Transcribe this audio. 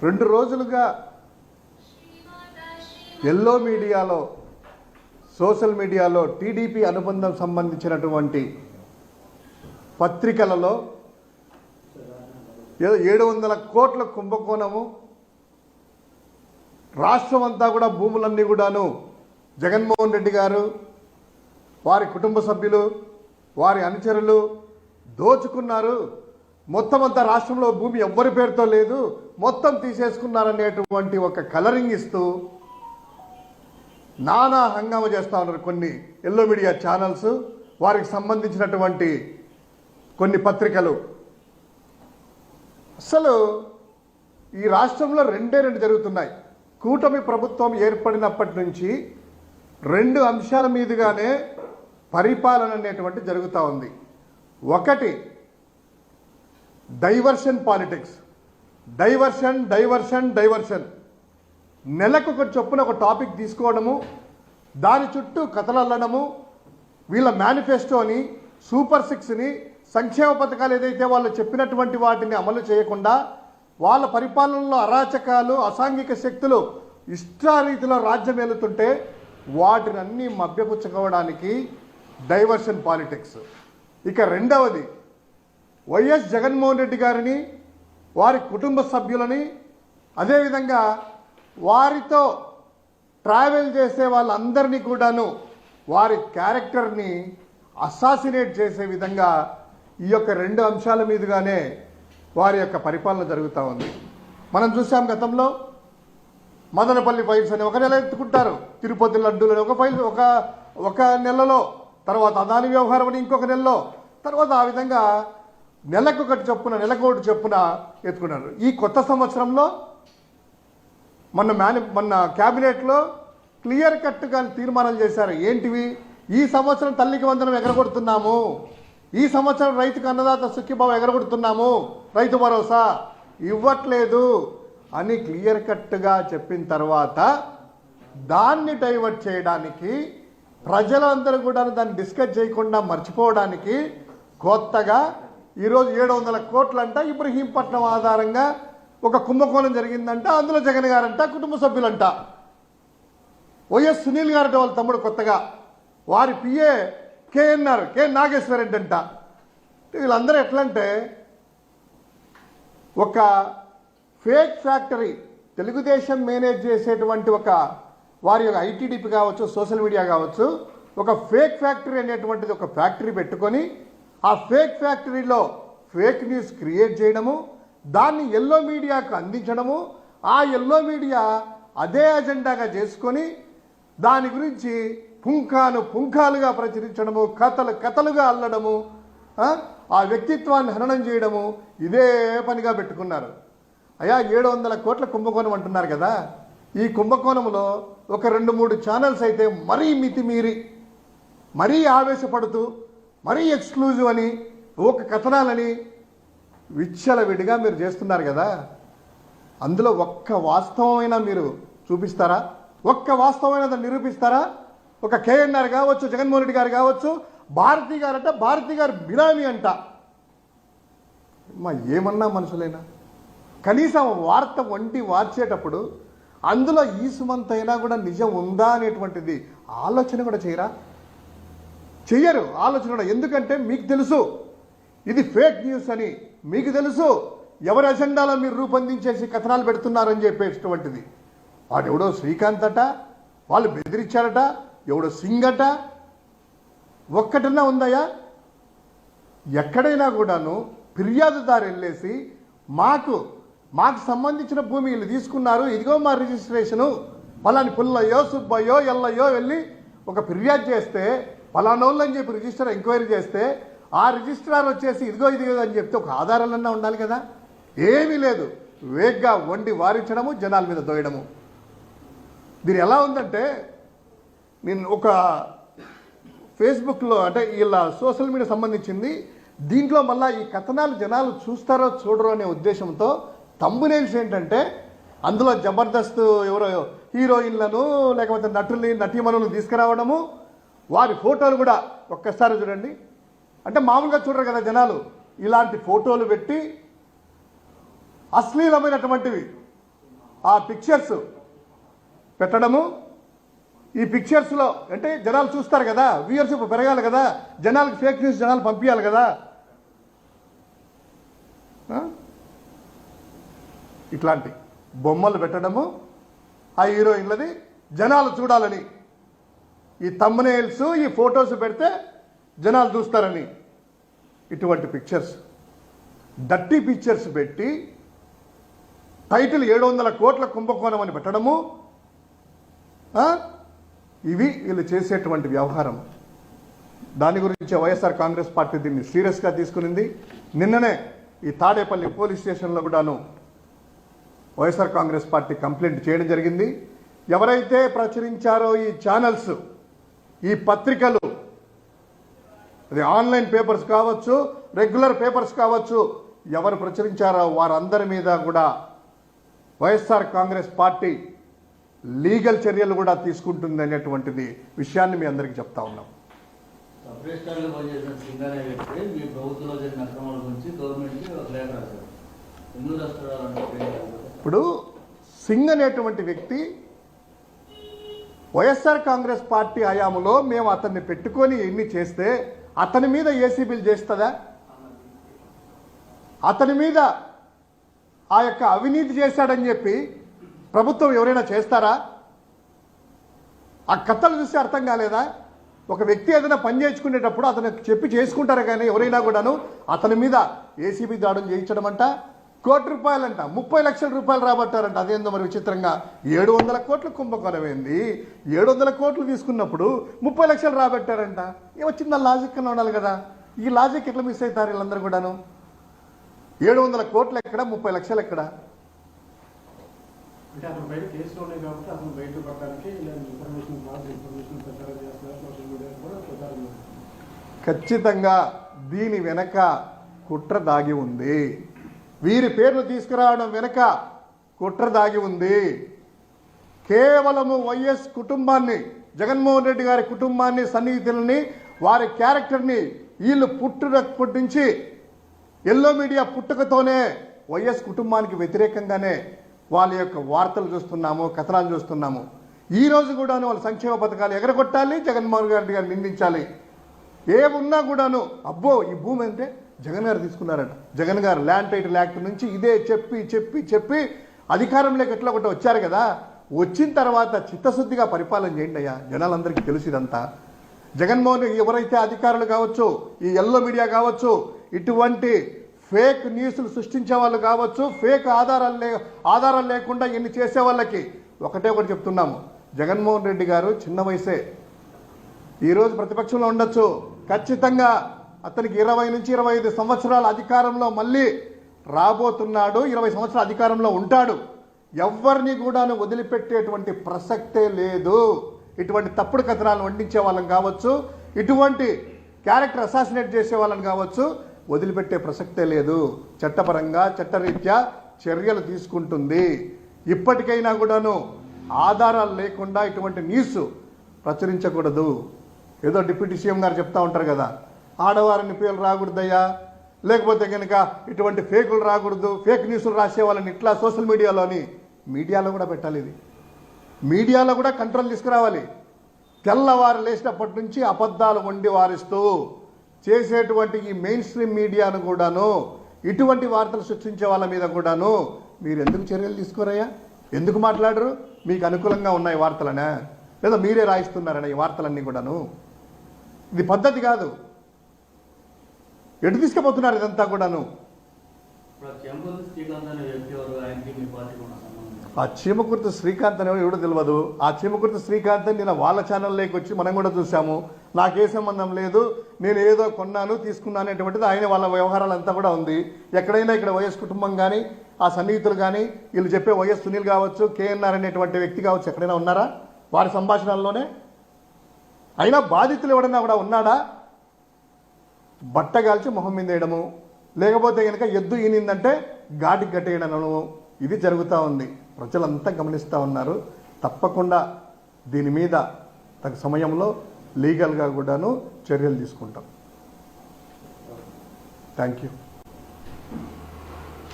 2 రోజులుగా ఎల్లో మీడియాలో, సోషల్ మీడియాలో టీడీపీ అనుబంధం సంబంధించినటువంటి పత్రికలలో ఏదో 700 కోట్ల కుంభకోణము, రాష్ట్రం అంతా కూడా భూములన్నీ కూడాను జగన్మోహన్ రెడ్డి గారు, వారి కుటుంబ సభ్యులు, వారి అనుచరులు దోచుకున్నారు, మొత్తం అంతా రాష్ట్రంలో భూమి ఎవ్వరి పేరుతో లేదు, మొత్తం తీసేసుకున్నారనేటువంటి ఒక కలరింగ్ ఇస్తూ నానా హంగామా చేస్తూ ఉన్నారు కొన్ని ఎల్లో మీడియా ఛానల్స్, వారికి సంబంధించినటువంటి కొన్ని పత్రికలు. అసలు ఈ రాష్ట్రంలో రెండే జరుగుతున్నాయి. కూటమి ప్రభుత్వం ఏర్పడినప్పటి నుంచి 2 అంశాల మీదుగానే పరిపాలన అనేటువంటి జరుగుతూ ఉంది. ఒకటి diversion politics, diversion diversion diversion. నెలకు ఒక చొప్పున ఒక టాపిక్ తీసుకోవడము, దాని చుట్టూ కథలు అల్లడము, వీళ్ళ మేనిఫెస్టోని, సూపర్ 6ని, సంక్షేమ పథకాలు ఏదైతే వాళ్ళు చెప్పినటువంటి వాటిని అమలు చేయకుండా వాళ్ళ పరిపాలనలో అరాచకాలు, అసాంఘిక శక్తులు ఇష్టారీతిలో రాజ్యం ఏలుతుంటే వాటిని అన్నీ మభ్యపుచ్చుకోవడానికి డైవర్షన్ పాలిటిక్స్. ఇక రెండవది వైఎస్ జగన్మోహన్ రెడ్డి గారిని, వారి కుటుంబ సభ్యులని, అదేవిధంగా వారితో ట్రావెల్ చేసే వాళ్ళందరినీ కూడాను వారి క్యారెక్టర్ని అసాసినేట్ చేసే విధంగా ఈ యొక్క 2 అంశాల మీదుగానే వారి యొక్క పరిపాలన జరుగుతూ ఉంది. మనం చూసాం గతంలో మదనపల్లి ఫైల్స్ అని 1 నెల ఎత్తుకుంటారు, తిరుపతి లడ్డూలని ఒక ఫైల్ ఒక నెలలో, తర్వాత అదాని వ్యవహారం అని ఇంకొక నెలలో, తర్వాత ఆ విధంగా నెలకొకటి చొప్పున ఎత్తుకున్నారు. ఈ కొత్త సంవత్సరంలో మొన్న క్యాబినెట్లో క్లియర్ కట్గా తీర్మానాలు చేశారు. ఏంటివి? ఈ సంవత్సరం తల్లికి వందనం ఎగరగొడుతున్నాము, ఈ సంవత్సరం రైతుకు అన్నదాత సుఖీభావం ఎగరగొడుతున్నాము, రైతు భరోసా ఇవ్వట్లేదు అని క్లియర్ కట్గా చెప్పిన తర్వాత దాన్ని డైవర్ట్ చేయడానికి, ప్రజలందరూ కూడా దాన్ని డిస్కస్ చేయకుండా మర్చిపోవడానికి కొత్తగా ఈరోజు 700 కోట్లంట ఇబ్రహీంపట్నం ఆధారంగా ఒక కుంభకోణం జరిగిందంట, అందులో జగన్ గారంట, కుటుంబ సభ్యులంట, వైఎస్ సునీల్ గారంట వాళ్ళ తమ్ముడు కొత్తగా, వారి పిఏ కె నాగేశ్వర రెడ్డి అంట. వీళ్ళందరూ ఎట్లంటే ఒక ఫేక్ ఫ్యాక్టరీ, తెలుగుదేశం మేనేజ్ చేసేటువంటి ఒక వారి యొక్క ఐటీడీపీ కావచ్చు, సోషల్ మీడియా కావచ్చు, ఒక ఫేక్ ఫ్యాక్టరీ అనేటువంటిది ఒక ఫ్యాక్టరీ పెట్టుకొని ఆ ఫేక్ ఫ్యాక్టరీలో ఫేక్ న్యూస్ క్రియేట్ చేయడము, దాన్ని ఎల్లో మీడియాకు అందించడము, ఆ ఎల్లో మీడియా అదే అజెండాగా చేసుకొని దాని గురించి పుంఖాలుగా ప్రచురించడము, కథలుగా అల్లడము, ఆ వ్యక్తిత్వాన్ని హననం చేయడము, ఇదే పనిగా పెట్టుకున్నారు. అయ్యా 700 కోట్ల కుంభకోణం అంటున్నారు కదా, ఈ కుంభకోణంలో ఒక 2-3 ఛానల్స్ అయితే మరీ మితిమీరి, మరీ ఆవేశపడుతూ, మరీ ఎక్స్క్లూజివ్ అని, ఒక కథనాలని విచ్చలవిడిగా మీరు చేస్తున్నారు కదా. అందులో ఒక్క వాస్తవమైన మీరు చూపిస్తారా? ఒక్క వాస్తవమైన దాన్ని నిరూపిస్తారా? ఒక కేఎన్ఆర్ కావచ్చు, జగన్మోహన్ రెడ్డి గారు కావచ్చు, భారతి గారంట, భారతి గారు బినామీ అంట. ఏమన్నా మనుషులైనా కనీసం వార్త వార్చేటప్పుడు అందులో ఈ సుమంతైనా కూడా నిజం ఉందా అనేటువంటిది ఆలోచన కూడా చెయ్యరు ఆలోచన కూడా. ఎందుకంటే మీకు తెలుసు ఇది ఫేక్ న్యూస్ అని, మీకు తెలుసు ఎవరి అజెండాలో మీరు రూపొందించేసి కథనాలు పెడుతున్నారని చెప్పేటువంటిది. వాడు ఎవడో శ్రీకాంత్ అట, వాళ్ళు బెదిరించారట, ఎవడో సింగ్ అట, ఒక్కటన్నా ఉందయ్యా? ఎక్కడైనా కూడాను ఫిర్యాదుదారు వెళ్ళేసి మాకు సంబంధించిన భూమి వీళ్ళు తీసుకున్నారు, ఇదిగో మా రిజిస్ట్రేషను, పలాని పుల్లయ్యో సుబ్బయ్యో ఎల్లయ్యో వెళ్ళి ఒక ఫిర్యాదు చేస్తే, పలానోళ్ళు అని చెప్పి రిజిస్టర్ ఎంక్వైరీ చేస్తే ఆ రిజిస్ట్రార్ వచ్చేసి ఇదిగో అని చెప్తే ఒక ఆధారాలన్నా ఉండాలి కదా. ఏమీ లేదు, వేగ్గా వండి వారించడము, జనాల మీద దోయడము. దీని ఎలా ఉందంటే, నేను ఒక ఫేస్బుక్లో, అంటే వీళ్ళ సోషల్ మీడియా సంబంధించింది, దీంట్లో మళ్ళీ ఈ కథనాలు జనాలు చూస్తారో చూడరో అనే ఉద్దేశంతో తంబునేల్స్ ఏంటంటే, అందులో జబర్దస్త్ ఎవరో హీరోయిన్లను లేకపోతే నటీమణులను తీసుకురావడము, వారి ఫోటోలు కూడా ఒక్కసారి చూడండి. అంటే మామూలుగా చూడరు కదా జనాలు, ఇలాంటి ఫోటోలు పెట్టి అశ్లీలమైనటువంటివి, ఆ పిక్చర్స్ పెట్టడము, ఈ పిక్చర్స్లో అంటే జనాలు చూస్తారు కదా, వ్యూయర్షిప్ పెరగాలి కదా, జనాలకు ఫేక్ న్యూస్ జనాలు పంపించాలి కదా, ఇట్లాంటి బొమ్మలు పెట్టడము ఆ హీరోయిన్లది జనాలు చూడాలని, ఈ థంబ్నెయిల్స్ ఈ ఫొటోస్ పెడితే జనాలు చూస్తారని ఇటువంటి పిక్చర్స్, డర్టీ పిక్చర్స్ పెట్టి టైటిల్ 700 కోట్ల కుంభకోణం అని పెట్టడము, ఇవి వీళ్ళు చేసేటువంటి వ్యవహారం. దాని గురించి వైఎస్ఆర్ కాంగ్రెస్ పార్టీ దీన్ని సీరియస్గా తీసుకునింది. నిన్ననే ఈ తాడేపల్లి పోలీస్ స్టేషన్లో కూడాను వైఎస్ఆర్ కాంగ్రెస్ పార్టీ కంప్లైంట్ చేయడం జరిగింది. ఎవరైతే ప్రచురించారో ఈ ఛానల్స్, ఈ పత్రికలు, అది ఆన్లైన్ పేపర్స్ కావచ్చు, రెగ్యులర్ పేపర్స్ కావచ్చు, ఎవరు ప్రచురించారో వారందరి మీద కూడా వైఎస్ఆర్ కాంగ్రెస్ పార్టీ లీగల్ చర్యలు కూడా తీసుకుంటుంది అనేటువంటిది విషయాన్ని మీ అందరికీ చెప్తా ఉన్నాం. ఇప్పుడు సింగ్ అనేటువంటి వ్యక్తి వైఎస్ఆర్ కాంగ్రెస్ పార్టీ హయాంలో మేము అతన్ని పెట్టుకొని ఎన్ని చేస్తే అతని మీద ఏసీబీలు చేస్తుందా? అతని మీద ఆ యొక్క అవినీతి చేశాడని చెప్పి ప్రభుత్వం ఎవరైనా చేస్తారా? ఆ కథలు చూస్తే అర్థం కాలేదా? ఒక వ్యక్తి ఏదైనా పని చేయించుకునేటప్పుడు అతనికి చెప్పి చేసుకుంటారు, కానీ ఎవరైనా కూడాను అతని మీద ఏసీబీ దాడులు చేయించడం అంట, ₹1 కోటి అంట, 30 లక్షల రూపాయలు రాబట్టారంట. అదేందో మరి విచిత్రంగా 700 కోట్ల కుంభకోణం ఏంది? 700 కోట్లు తీసుకున్నప్పుడు 30 లక్షలు రాబట్టారంట. ఏమొచ్చిందా? లాజిక్ అని ఉండాలి కదా. ఈ లాజిక్ ఎట్లా మిస్ అవుతారు వీళ్ళందరూ కూడాను? 700 కోట్లు ఎక్కడ, 30 లక్షలు ఎక్కడ? ఖచ్చితంగా దీని వెనక కుట్ర దాగి ఉంది. వీరి పేర్లు తీసుకురావడం వెనక కుట్ర దాగి ఉంది. కేవలము వైఎస్ కుటుంబాన్ని, జగన్మోహన్ రెడ్డి గారి కుటుంబాన్ని, సన్నిహితులని, వారి క్యారెక్టర్ని వీళ్ళు పుట్టినప్పటి నుంచి ఎల్లో మీడియా పుట్టుకతోనే వైఎస్ కుటుంబానికి వ్యతిరేకంగానే వాళ్ళ యొక్క వార్తలు చూస్తున్నాము, కథనాలు చూస్తున్నాము. ఈ రోజు కూడాను వాళ్ళ సంక్షేమ పథకాలు ఎగరగొట్టాలి, జగన్మోహన్ రెడ్డి గారిని నిందించాలి. ఏమున్నా కూడాను అబ్బో ఈ భూమి అంటే జగన్ గారు తీసుకున్నారట, జగన్ గారు ల్యాండ్ టైటిల్ యాక్ట్ నుంచి ఇదే చెప్పి చెప్పి చెప్పి అధికారంలోకి ఎట్లా ఒకటి వచ్చారు కదా. వచ్చిన తర్వాత చిత్తశుద్ధిగా పరిపాలన చేయండి అయ్యా, జనాలందరికీ తెలుసు ఇదంతా. జగన్మోహన్ ఎవరైతే అధికారులు కావచ్చు, ఈ ఎల్లో మీడియా కావచ్చు, ఇటువంటి ఫేక్ న్యూస్లు సృష్టించే వాళ్ళు కావచ్చు, ఫేక్ ఆధారాలు లేకుండా ఇన్ని చేసే వాళ్ళకి ఒకటే ఒకటి చెప్తున్నాము. జగన్మోహన్ రెడ్డి గారు చిన్న వయసే, ఈరోజు ప్రతిపక్షంలో ఉండొచ్చు, ఖచ్చితంగా అతనికి 20 నుంచి 25 సంవత్సరాల అధికారంలో మళ్ళీ రాబోతున్నాడు, 20 సంవత్సరాల అధికారంలో ఉంటాడు. ఎవరిని కూడాను వదిలిపెట్టేటువంటి ప్రసక్తే లేదు. ఇటువంటి తప్పుడు కథనాలను వండించే వాళ్ళని కావచ్చు, ఇటువంటి క్యారెక్టర్ అసాసినేట్ చేసే వాళ్ళని కావచ్చు, వదిలిపెట్టే ప్రసక్తే లేదు. చట్టపరంగా చట్టరీత్యా చర్యలు తీసుకుంటుంది. ఇప్పటికైనా కూడాను ఆధారాలు లేకుండా ఇటువంటి న్యూస్ ప్రచురించకూడదు. ఏదో డిప్యూటీ సీఎం గారు చెప్తా ఉంటారు కదా, ఆడవారిని పేర్లు రాకూడదయ్యా, లేకపోతే కనుక ఇటువంటి ఫేకులు రాకూడదు, ఫేక్ న్యూస్లు రాసే వాళ్ళని ఇట్లా సోషల్ మీడియాలో కూడా పెట్టాలి. ఇది మీడియాలో కూడా కంట్రోల్ తీసుకురావాలి. తెల్లవారు లేచినప్పటి నుంచి అబద్ధాలు వండి వారిస్తూ చేసేటువంటి ఈ మెయిన్ స్ట్రీమ్ మీడియాను కూడాను, ఇటువంటి వార్తలు సృష్టించే వాళ్ళ మీద కూడాను మీరు ఎందుకు చర్యలు తీసుకోరయ్యా? ఎందుకు మాట్లాడరు? మీకు అనుకూలంగా ఉన్నాయి వార్తలనే, లేదా మీరే రాయిస్తున్నారనే ఈ వార్తలన్నీ కూడాను? ఇది పద్ధతి కాదు. ఎటు తీసుకుపోతున్నారు ఇదంతా కూడాను? ఆ చీమకుర్తి శ్రీకాంత్ అనేవాడు ఎవడో తెలియదు. ఆ చీమకుర్తి శ్రీకాంత్ నిన్న వాళ్ళ ఛానల్లోకి వచ్చి మనం కూడా చూసాము. నాకే సంబంధం లేదు, నేను ఏదో కొన్నాను తీసుకున్నాను అనేటువంటిది ఆయన వాళ్ళ వ్యవహారాలంతా కూడా ఉంది. ఎక్కడైనా ఇక్కడ వైఎస్ కుటుంబం కానీ, ఆ సన్నిహితులు కానీ, వీళ్ళు చెప్పే వైఎస్ సునీల్ కావచ్చు, కేఎన్ఆర్ అనేటువంటి వ్యక్తి కావచ్చు, ఎక్కడైనా ఉన్నారా వారి సంభాషణల్లోనే? అయినా బాధితులు ఎవడన్నా కూడా ఉన్నాడా? బట్టగాల్చి మొహం మీద వేయడము, లేకపోతే కనుక ఎద్దు ఈనిందంటే ఘాటికి కట్టేయడము, ఇది జరుగుతూ ఉంది. ప్రజలంతా గమనిస్తూ ఉన్నారు. తప్పకుండా దీని మీద తగ్గ సమయంలో లీగల్గా కూడాను చర్యలు తీసుకుంటాం. Thank you.